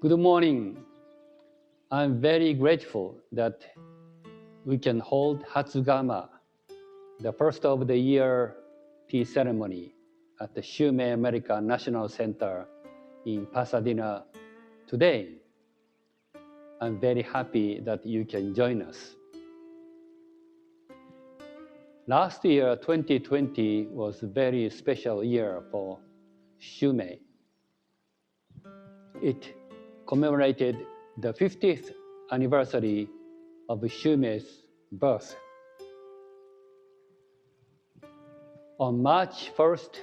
Good morning. I'm very grateful that we can hold Hatsugama, the first of the year tea ceremony at the Shumei America National Center in Pasadena today. I'm very happy that you can join us. Last year, 2020, was a very special year for Shumei. It commemorated the 50th anniversary of Shumei's birth. On March 1st,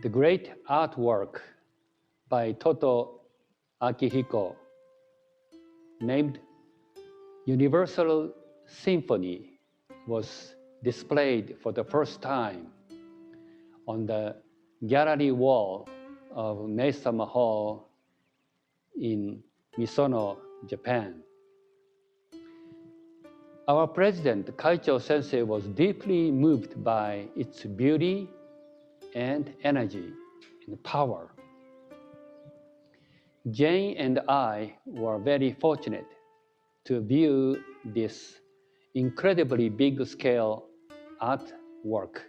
the great artwork by Toto Akihiko, named Universal Symphony, was displayed for the first time on the gallery wall of Meisama Hall in Misono, Japan. Our president, Kaicho Sensei, was deeply moved by its beauty and energy and power. Jane and I were very fortunate to view this incredibly big-scale artwork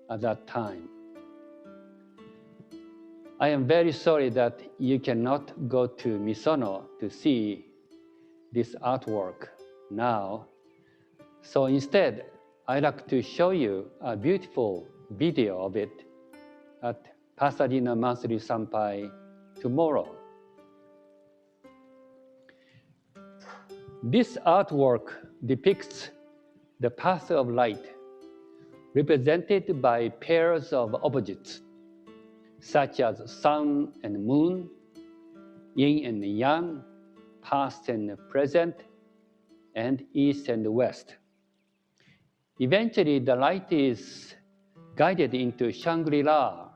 at that time. I am very sorry that you cannot go to Misono to see this artwork now. So instead, I'd like to show you a beautiful video of it at Pasadena Monthly Sampai tomorrow. This artwork depicts the path of light, represented by pairs of objects, such as sun and moon, yin and yang, past and present, and east and west. Eventually, the light is guided into Shangri-La,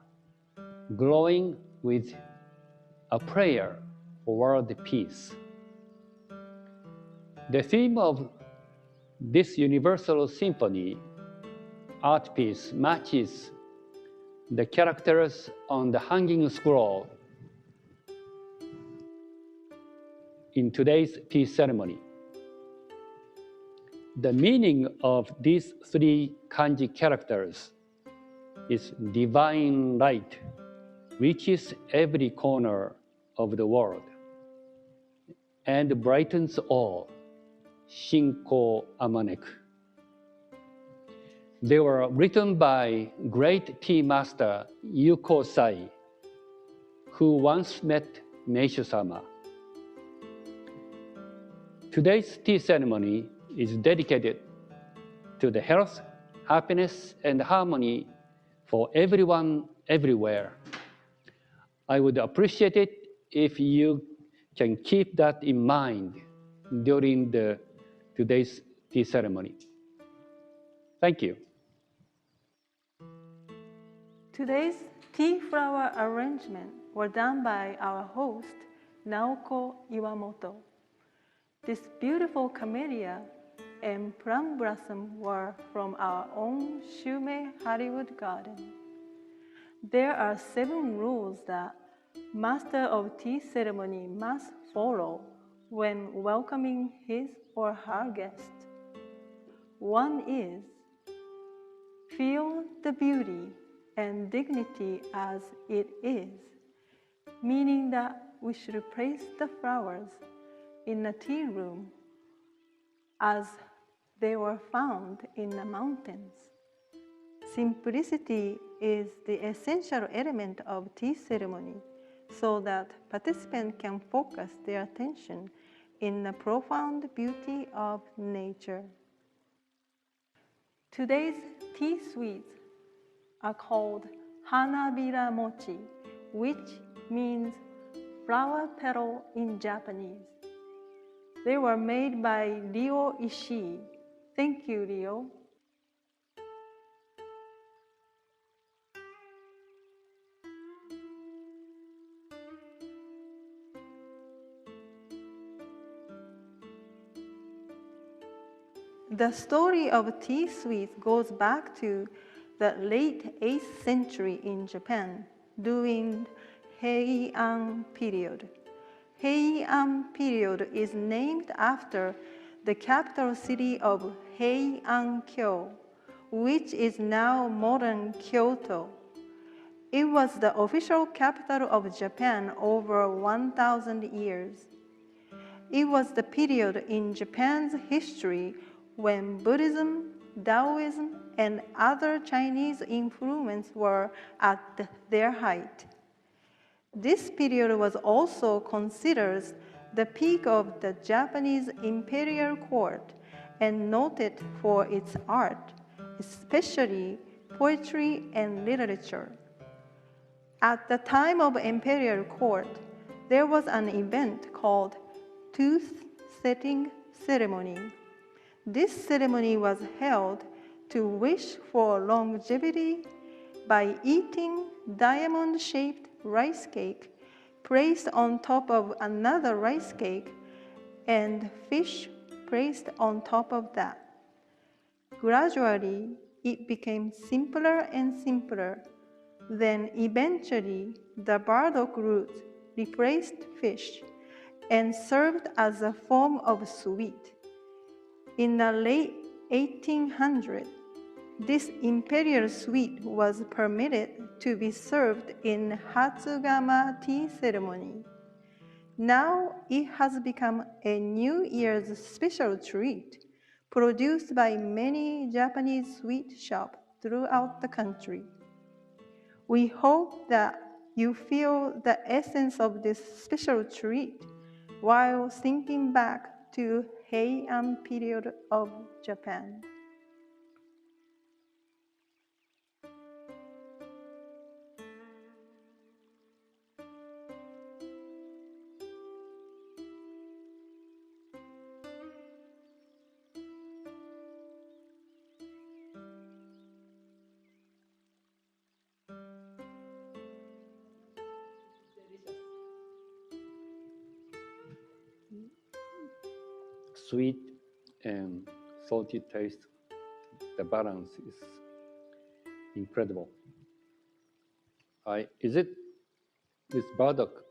glowing with a prayer for world peace. The theme of this Universal Symphony art piece matches the characters on the hanging scroll in today's tea ceremony. The meaning of these three kanji characters is divine light reaches every corner of the world and brightens all. Shinko Amaneku. They were written by great tea master Yuko Sai, who once met Meishu-sama. Today's tea ceremony is dedicated to the health, happiness, and harmony for everyone, everywhere. I would appreciate it if you can keep that in mind during today's tea ceremony. Thank you. Today's tea flower arrangement were done by our host, Naoko Iwamoto. This beautiful camellia and plum blossom were from our own Shumei Hollywood garden. There are 7 rules that master of tea ceremony must follow when welcoming his or her guest. One is, feel the beauty and dignity as it is, meaning that we should place the flowers in a tea room as they were found in the mountains. Simplicity is the essential element of tea ceremony, so that participants can focus their attention in the profound beauty of nature. Today's tea sweets are called Hanabira Mochi, which means flower petal in Japanese. They were made by Ryo Ishii. Thank you, Ryo. The story of tea sweets goes back to the late 8th century in Japan during Heian period. Heian period is named after the capital city of Heian-kyo, which is now modern Kyoto. It was the official capital of Japan over 1,000 years. It was the period in Japan's history when Buddhism, Taoism, and other Chinese influences were at their height. This period was also considered the peak of the Japanese imperial court and noted for its art, especially poetry and literature. At the time of imperial court, there was an event called tooth setting ceremony. This ceremony was held to wish for longevity by eating diamond-shaped rice cake placed on top of another rice cake and fish placed on top of that. Gradually, it became simpler and simpler. Then eventually, the burdock root replaced fish and served as a form of sweet. In the late 1800s, this imperial sweet was permitted to be served in Hatsugama tea ceremony. Now it has become a New Year's special treat produced by many Japanese sweet shops throughout the country. We hope that you feel the essence of this special treat while thinking back to Heian period of Japan. Sweet and salty taste, the balance is incredible. Is it this burdock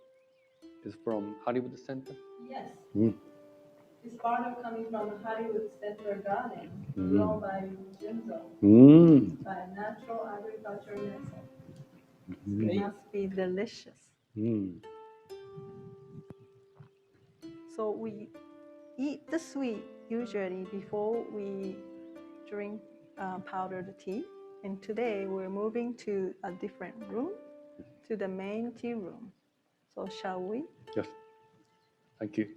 is from Hollywood Center? Yes. Mm. This burdock coming from Hollywood Center Garden, grown by Junzo, by natural agriculture method. It must be delicious. So we eat the sweet usually before we drink powdered tea. And today we're moving to a different room, to the main tea room. So shall we? Yes. Thank you.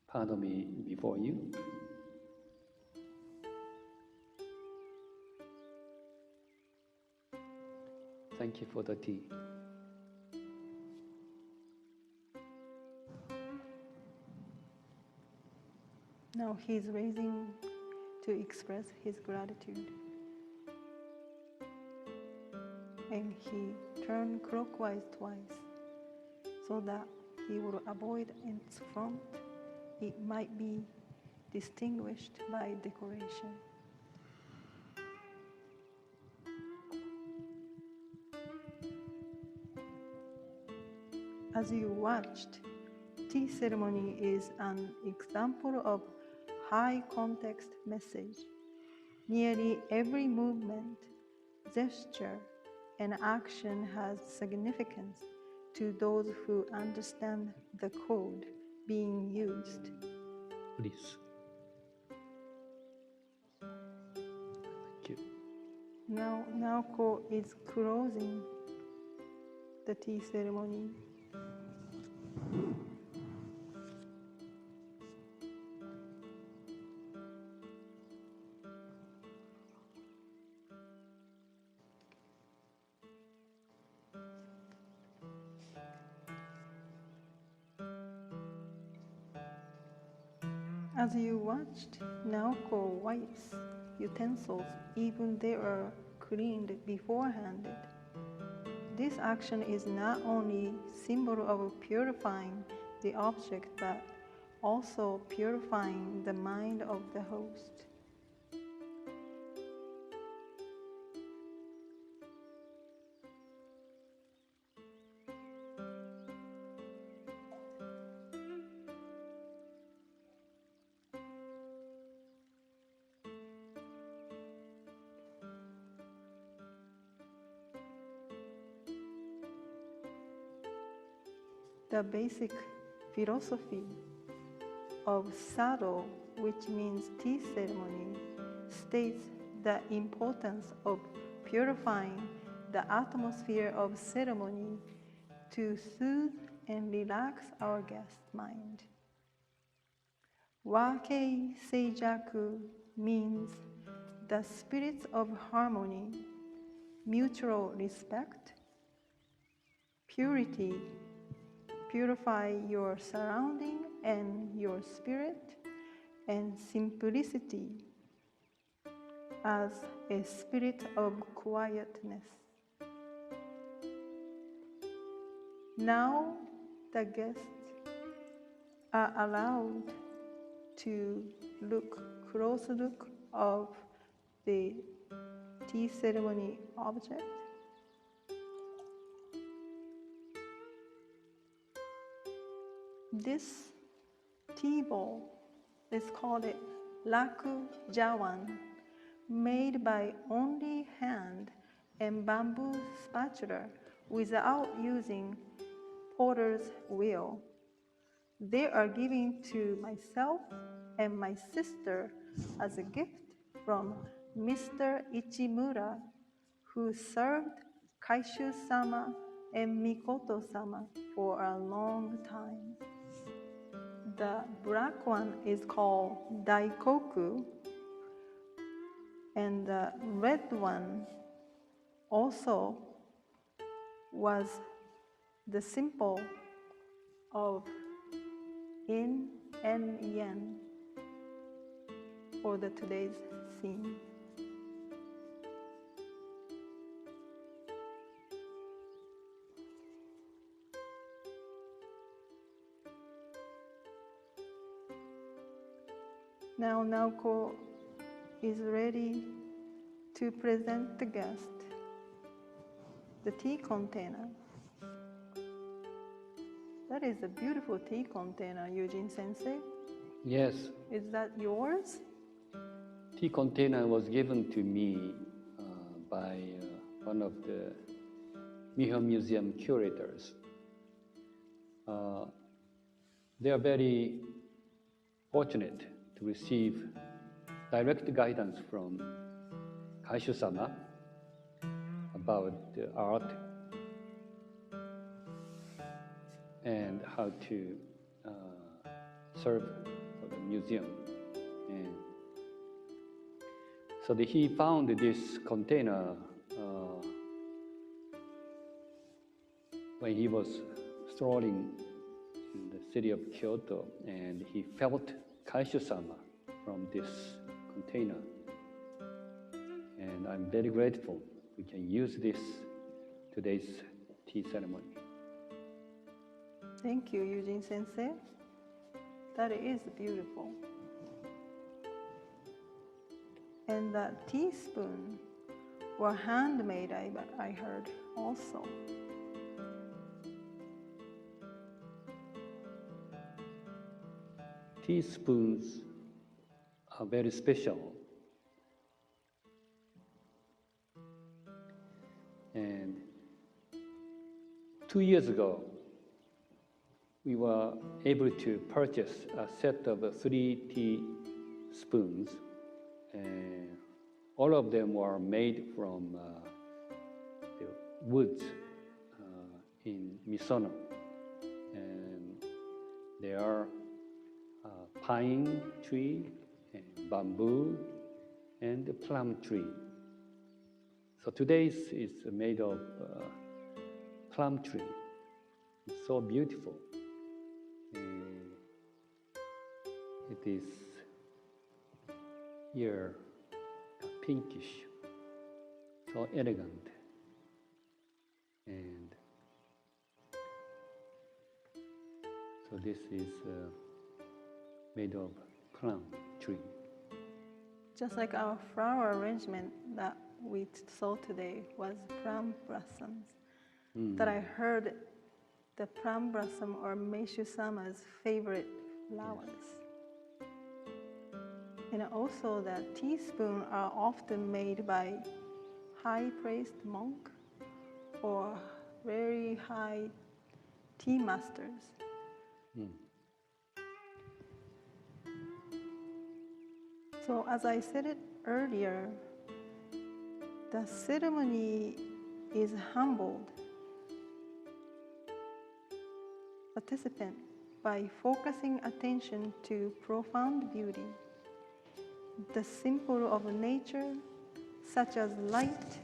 Pardon me before you. Thank you for the tea. Now he's raising to express his gratitude. And he turned clockwise twice so that he will avoid its front. It might be distinguished by decoration. As you watched, tea ceremony is an example of high context message. Nearly every movement, gesture, and action has significance to those who understand the code being used. Please. Thank you. Now Naoko is closing the tea ceremony. As you watched, Naoko wipes utensils even they are cleaned beforehand. This action is not only symbol of purifying the object, but also purifying the mind of the host. The basic philosophy of Sado, which means tea ceremony, states the importance of purifying the atmosphere of ceremony to soothe and relax our guest's mind. Wakei Seijaku means the spirits of harmony, mutual respect, purity. Purify your surrounding and your spirit, and simplicity as a spirit of quietness. Now the guests are allowed to close look of the tea ceremony object. This tea bowl is called Raku Jawan, made by only hand and bamboo spatula without using potter's wheel. They are given to myself and my sister as a gift from Mr. Ichimura, who served Kaishu-sama and Mikoto-sama for a long time. The black one is called Daikoku, and the red one also was the symbol of yin and yang for today's theme. Now Naoko is ready to present the guest the tea container. That is a beautiful tea container, Eugene Sensei. Yes, Is that yours? tea container was given to me by one of the Miho Museum curators. They are very fortunate to receive direct guidance from Kaishu-sama about the art and how to serve for the museum. And so he found this container when he was strolling in the city of Kyoto, and he felt Kaishu-sama from this container. And I'm very grateful we can use this today's tea ceremony. Thank you, Eugene Sensei. That is beautiful. And that teaspoon were handmade, I heard also. Teaspoons are very special. And 2 years ago, we were able to purchase a set of 3 teaspoons, and all of them were made from the woods in Misono. And they are pine tree, and bamboo, and plum tree. So today's is made of plum tree. It's so beautiful. It is here pinkish, so elegant, and so this is made of plum tree. Just like our flower arrangement that we saw today was plum blossoms. That I heard the plum blossom or Meishu-sama's favorite flowers. Yes. And also that teaspoon are often made by high-placed monk or very high tea masters. So as I said it earlier, the ceremony is humbled participant by focusing attention to profound beauty, the symbol of nature, such as light,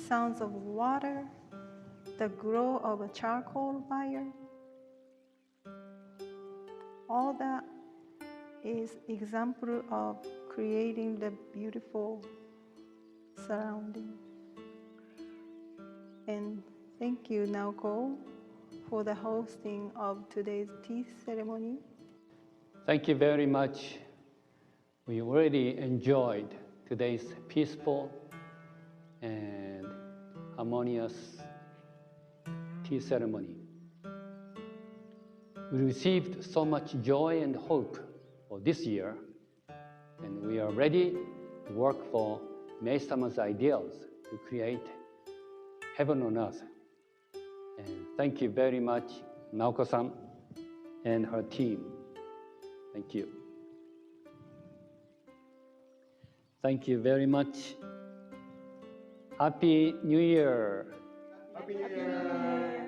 sounds of water, the glow of a charcoal fire. All that is example of creating the beautiful surrounding. And thank you, Naoko, for the hosting of today's tea ceremony. Thank you very much. We really enjoyed today's peaceful and harmonious tea ceremony. We received so much joy and hope for this year, and we are ready to work for Mei-sama's ideals to create heaven on earth. And thank you very much, Naoko-san and her team. Thank you. Thank you very much. Happy New Year. Happy New Year.